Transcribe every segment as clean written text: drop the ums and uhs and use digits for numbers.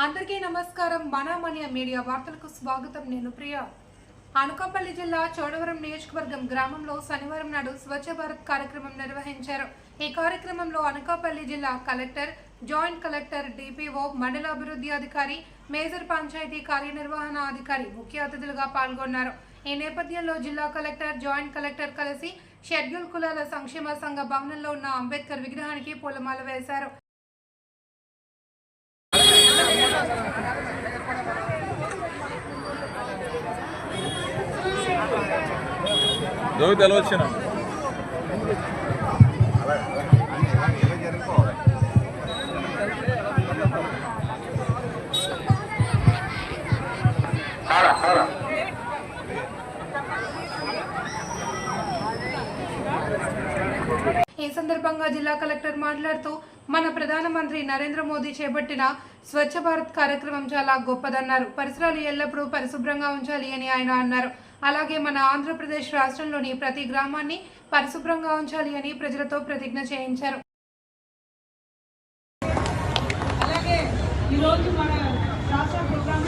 అందరికీ నమస్కారం. మన మీడియా వార్తలకు స్వాగతం. నేను ప్రియా. అనకాపల్లి జిల్లా చోడవరం నియోజకవర్గం గ్రామంలో శనివారం నాడు స్వచ్ఛ భారత్ కార్యక్రమం నిర్వహించారు. ఈ కార్యక్రమంలో అనకాపల్లి జిల్లా కలెక్టర్, జాయింట్ కలెక్టర్, డిపిఓ, మండల అభివృద్ధి అధికారి, మేజర్ పంచాయతీ కార్యనిర్వహణ అధికారి ముఖ్య అతిథులుగా పాల్గొన్నారు. ఈ నేపథ్యంలో జిల్లా కలెక్టర్, జాయింట్ కలెక్టర్ కలిసి షెడ్యూల్ కులాల సంక్షేమ సంఘ భవనంలో ఉన్న అంబేద్కర్ విగ్రహానికి పూలమాల వేశారు. ఈ సందర్భంగా జిల్లా కలెక్టర్ మాట్లాడుతూ మన ప్రధానమంత్రి నరేంద్ర మోదీ చేపట్టిన స్వచ్ఛ భారత్ కార్యక్రమం చాలా గొప్పదన్నారు. పరిసరాలు ఎల్లప్పుడూ పరిశుభ్రంగా ఉంచాలి అని ఆయన అన్నారు. అలాగే మన ఆంధ్రప్రదేశ్ రాష్ట్రంలోని ప్రతి గ్రామాన్ని పరిశుభ్రంగా ఉంచాలి అని ప్రజలతో ప్రతిజ్ఞ చేయించారు. అలాగే ఈరోజు మన రాష్ట్ర ప్రోగ్రామ్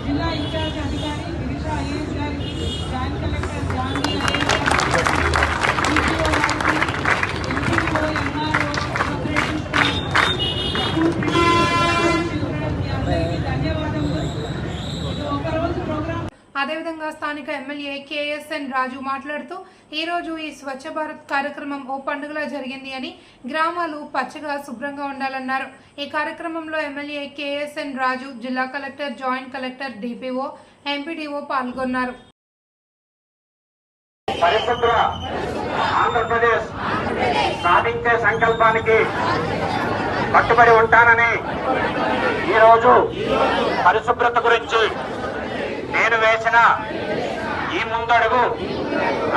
జిల్లా ఇన్ఛార్జ్ అధికారి గిరీష ఐఏఎస్ గారికి, జాయింట్ కలెక్టర్ జాన్వీ అదేవిధంగా స్థానిక ఎమ్మెల్యే కేఎస్ఎన్ రాజు మాట్లాడుతూ ఈరోజు ఈ స్వచ్ఛ భారత్ కార్యక్రమం ఓ పండుగలా జరిగింది అని, గ్రామాలు పచ్చగా శుభ్రంగా ఉండాలన్నారు. ఈ కార్యక్రమంలో ఎమ్మెల్యే కేఎస్ఎన్ రాజు, జిల్లా collector, joint collector, DPO, MPDO పాల్గొన్నారు. పరిశుభ్ర ఆంధ్రప్రదేశ్ సాధించే సంకల్పానికి కట్టుబడి ఉంటానని ఈరోజు పరిశుభ్రత గురించి నేను వేసిన ఈ ముందడుగు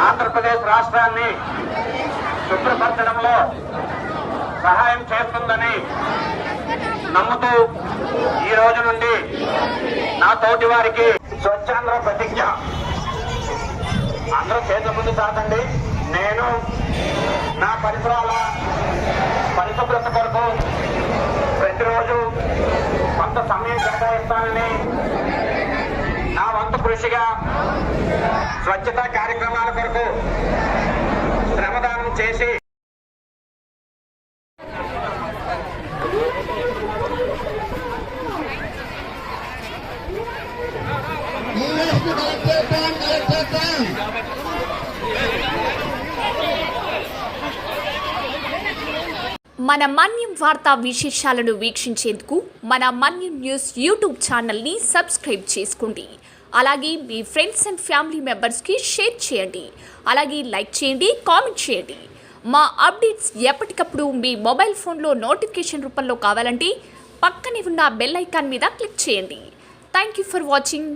ఆంధ్రప్రదేశ్ రాష్ట్రాన్ని శుభ్రపరచడంలో సహాయం చేస్తుందని నమ్ముతూ ఈ రోజు నుండి నా తోటి వారికి స్వచ్ఛాంధ్ర ప్రతిజ్ఞ. అందరూ చేతుల ముందు సాగండి. నేను నా పరిసరాల పరిశుభ్రత కొరకు ప్రతిరోజు కొంత సమయం కేటాయిస్తానని, నా వంతు కృషిగా స్వచ్ఛతా కార్యక్రమాల కొరకు శ్రమదానం చేసి మన మన్యం వార్తా విశేషాలను వీక్షించేందుకు మన మన్యం న్యూస్ యూట్యూబ్ ఛానల్ని సబ్స్క్రైబ్ చేసుకోండి. అలాగే మీ ఫ్రెండ్స్ అండ్ ఫ్యామిలీ మెంబర్స్కి షేర్ చేయండి. అలాగే లైక్ చేయండి, కామెంట్ చేయండి. మా అప్డేట్స్ ఎప్పటికప్పుడు మీ మొబైల్ ఫోన్లో నోటిఫికేషన్ రూపంలో కావాలంటే పక్కనే ఉన్న బెల్ ఐకాన్ మీద క్లిక్ చేయండి. Thank you for watching.